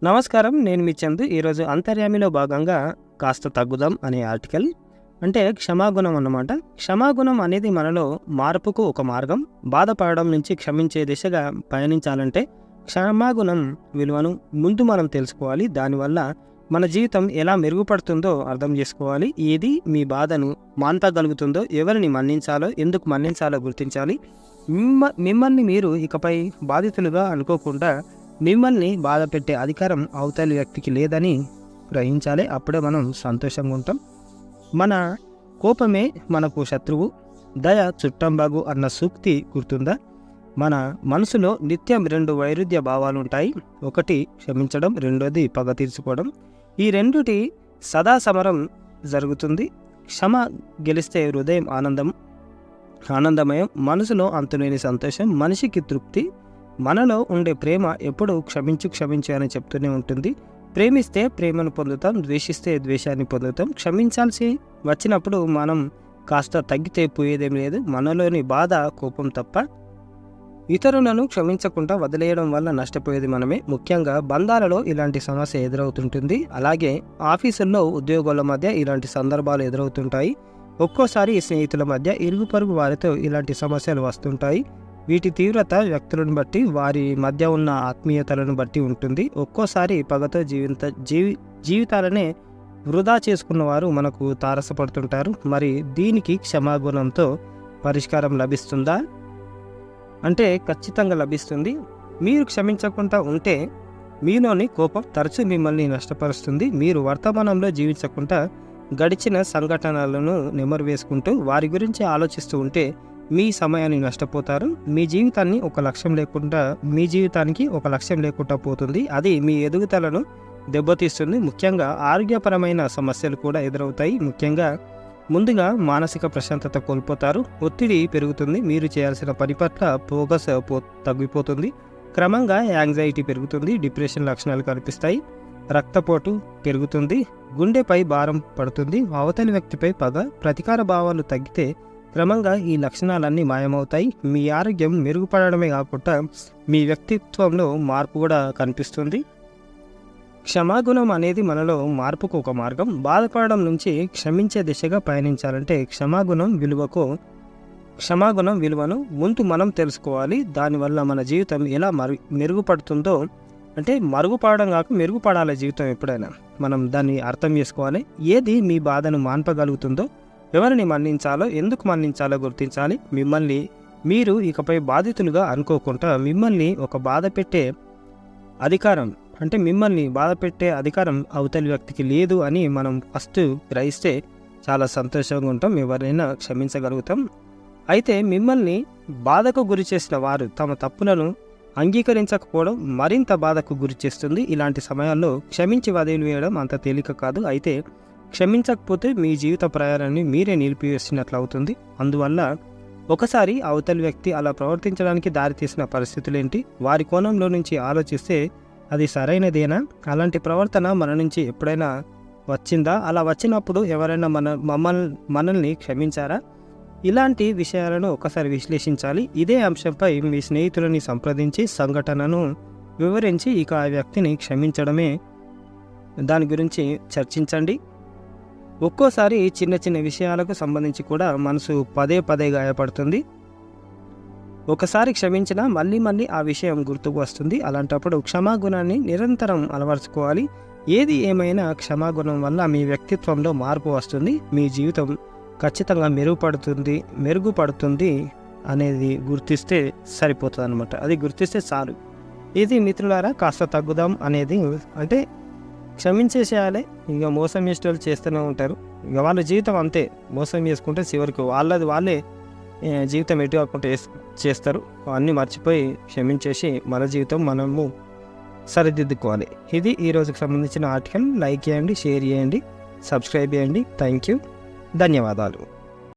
నమస్కారం. నేను మీ చందు. ఈరోజు అంతర్యామిలో భాగంగా కాస్త తగ్గుదాం అనే ఆర్టికల్. అంటే క్షమాగుణం అన్నమాట. క్షమాగుణం అనేది మనలో మార్పుకు ఒక మార్గం. బాధపడడం నుంచి క్షమించే దిశగా పయనించాలంటే క్షమాగుణం విలువను ముందు మనం తెలుసుకోవాలి. దానివల్ల మన జీవితం ఎలా మెరుగుపడుతుందో అర్థం చేసుకోవాలి. ఏది మీ బాధను మాన్పగలుగుతుందో, ఎవరిని మన్నించాలో, ఎందుకు మన్నించాలో గుర్తించాలి. మిమ్మల్ని మీరు ఇకపై బాధితులుగా అనుకోకుండా మిమ్మల్ని బాధ పెట్టే అధికారం అవతలి వ్యక్తికి లేదని గ్రహించాలి. అప్పుడే మనం సంతోషంగా ఉంటాం. మన కోపమే మనకు శత్రువు, దయ చుట్టంబాగు అన్న సూక్తి గుర్తుందా? మన మనసులో నిత్యం 2 వైరుధ్య భావాలు ఉంటాయి. ఒకటి క్షమించడం, రెండోది పగ తీర్చుకోవడం. ఈ రెండుటి సదా సమరం జరుగుతుంది. క్షమ గెలిస్తే హృదయం ఆనందమయం, మనసులో అంతులేని సంతోషం, మనిషికి తృప్తి. మనలో ఉండే ప్రేమ ఎప్పుడు క్షమించు అని చెప్తూనే ఉంటుంది. ప్రేమిస్తే ప్రేమను పొందుతాం, ద్వేషిస్తే ద్వేషాన్ని పొందుతాం. క్షమించాల్సి వచ్చినప్పుడు మనం కాస్త తగ్గితే పోయేదేం లేదు. మనలోని బాధ, కోపం తప్ప. ఇతరులను క్షమించకుండా వదిలేయడం వల్ల నష్టపోయేది మనమే. ముఖ్యంగా బంధాలలో ఇలాంటి సమస్య ఎదురవుతుంటుంది. అలాగే ఆఫీసుల్లో ఉద్యోగుల మధ్య ఇలాంటి సందర్భాలు ఎదురవుతుంటాయి. ఒక్కోసారి స్నేహితుల మధ్య, ఇరుగు పొరుగు వారితో ఇలాంటి సమస్యలు వస్తుంటాయి. వీటి తీవ్రత వ్యక్తులను బట్టి, వారి మధ్య ఉన్న ఆత్మీయతలను బట్టి ఉంటుంది. ఒక్కోసారి పగతో జీవితాలనే వృధా చేసుకున్న వారు మనకు తారసపడుతుంటారు. మరి దీనికి క్షమాగుణంతో పరిష్కారం లభిస్తుందా అంటే ఖచ్చితంగా లభిస్తుంది. మీరు క్షమించకుండా ఉంటే మీలోని కోపం తరచూ మిమ్మల్ని నష్టపరుస్తుంది. మీరు వర్తమానంలో జీవించకుండా గడిచిన సంఘటనలను నెమరు వేసుకుంటూ వారి గురించి ఆలోచిస్తూ ఉంటే మీ సమయాన్ని నష్టపోతారు. మీ జీవితానికి ఒక లక్ష్యం లేకుండా పోతుంది. అది మీ ఎదుగుదలను దెబ్బతీస్తుంది. ముఖ్యంగా ఆరోగ్యపరమైన సమస్యలు కూడా ఎదురవుతాయి. ముందుగా మానసిక ప్రశాంతత కోల్పోతారు. ఒత్తిడి పెరుగుతుంది. మీరు చేయాల్సిన పని పట్ల ఫోకస్ తగ్గిపోతుంది. క్రమంగా యాంగ్జైటీ పెరుగుతుంది. డిప్రెషన్ లక్షణాలు కనిపిస్తాయి. రక్తపోటు పెరుగుతుంది. గుండెపై భారం పడుతుంది. అవతలి వ్యక్తిపై పగ, ప్రతీకార భావాలు తగ్గితే క్రమంగా ఈ లక్షణాలన్నీ మాయమవుతాయి. మీ ఆరోగ్యం మెరుగుపడడమే కాకుండా మీ వ్యక్తిత్వంలో మార్పు కూడా కనిపిస్తుంది. క్షమాగుణం అనేది మనలో మార్పుకు ఒక మార్గం. బాధపడడం నుంచి క్షమించే దిశగా పయనించాలంటే క్షమాగుణం విలువను ముందు మనం తెలుసుకోవాలి. దానివల్ల మన జీవితం ఎలా మెరుగుపడుతుందో, అంటే మరుగుపడడం కాక మెరుగుపడాలి జీవితం ఎప్పుడైనా. మనం దాన్ని అర్థం చేసుకోవాలి. ఏది మీ బాధను మాన్పగలుగుతుందో, ఎవరిని మన్నించాలో, ఎందుకు మన్నించాలో గుర్తించాలి. మిమ్మల్ని మీరు ఇకపై బాధితులుగా అనుకోకుండా మిమ్మల్ని బాధ పెట్టే అధికారం అవతలి వ్యక్తికి లేదు అని మనం ఫస్ట్ గ్రహిస్తే చాలా సంతోషంగా ఉంటాం. ఎవరైనా క్షమించగలుగుతాం. అయితే మిమ్మల్ని బాధకు గురి చేసిన వారు తమ తప్పులను అంగీకరించకపోవడం మరింత బాధకు గురి చేస్తుంది. ఇలాంటి సమయాల్లో క్షమించి వదిలివేయడం అంత తేలిక కాదు. అయితే క్షమించకపోతే మీ జీవిత ప్రయాణాన్ని మీరే నిలిపివేసినట్లు అవుతుంది. అందువల్ల ఒకసారి అవతలి వ్యక్తి అలా ప్రవర్తించడానికి దారితీసిన పరిస్థితులేంటి, వారి కోణంలో నుంచి ఆలోచిస్తే అది సరైనదేనా? అలాంటి ప్రవర్తన మన నుంచి ఎప్పుడైనా వచ్చిందా? అలా వచ్చినప్పుడు ఎవరైనా మనల్ని క్షమించారా? ఇలాంటి విషయాలను ఒకసారి విశ్లేషించాలి. ఇదే అంశంపై మీ స్నేహితులని సంప్రదించి సంఘటనను వివరించి ఇక ఆ వ్యక్తిని క్షమించడమే దాని గురించి చర్చించండి. ఒక్కోసారి చిన్న చిన్న విషయాలకు సంబంధించి కూడా మనసు పదే గాయపడుతుంది. ఒకసారి క్షమించినా మళ్ళీ ఆ విషయం గుర్తుకు వస్తుంది. అలాంటప్పుడు క్షమాగుణాన్ని నిరంతరం అలవర్చుకోవాలి. ఏది ఏమైనా క్షమాగుణం వల్ల మీ వ్యక్తిత్వంలో మార్పు వస్తుంది. మీ జీవితం ఖచ్చితంగా మెరుగుపడుతుంది అనేది గుర్తిస్తే సరిపోతుంది అనమాట. అది గుర్తిస్తే చాలు. ఇది మిత్రులారా, కాస్త తగ్గుదాం అనేది అంటే క్షమించేసేయాలి. ఇక మోసం చేసేవాళ్ళు చేస్తూనే ఉంటారు. ఇక వాళ్ళ జీవితం అంతే. మోసం చేసుకుంటే చివరికి వాళ్ళే జీవితం ఎటు కాకుండా చేస్తారు. అన్నీ మర్చిపోయి క్షమించేసి మన జీవితం మనము సరిదిద్దుకోవాలి. ఇది ఈరోజుకి సంబంధించిన ఆర్టికల్. లైక్ చేయండి, షేర్ చేయండి, సబ్స్క్రైబ్ చేయండి. Thank you. ధన్యవాదాలు.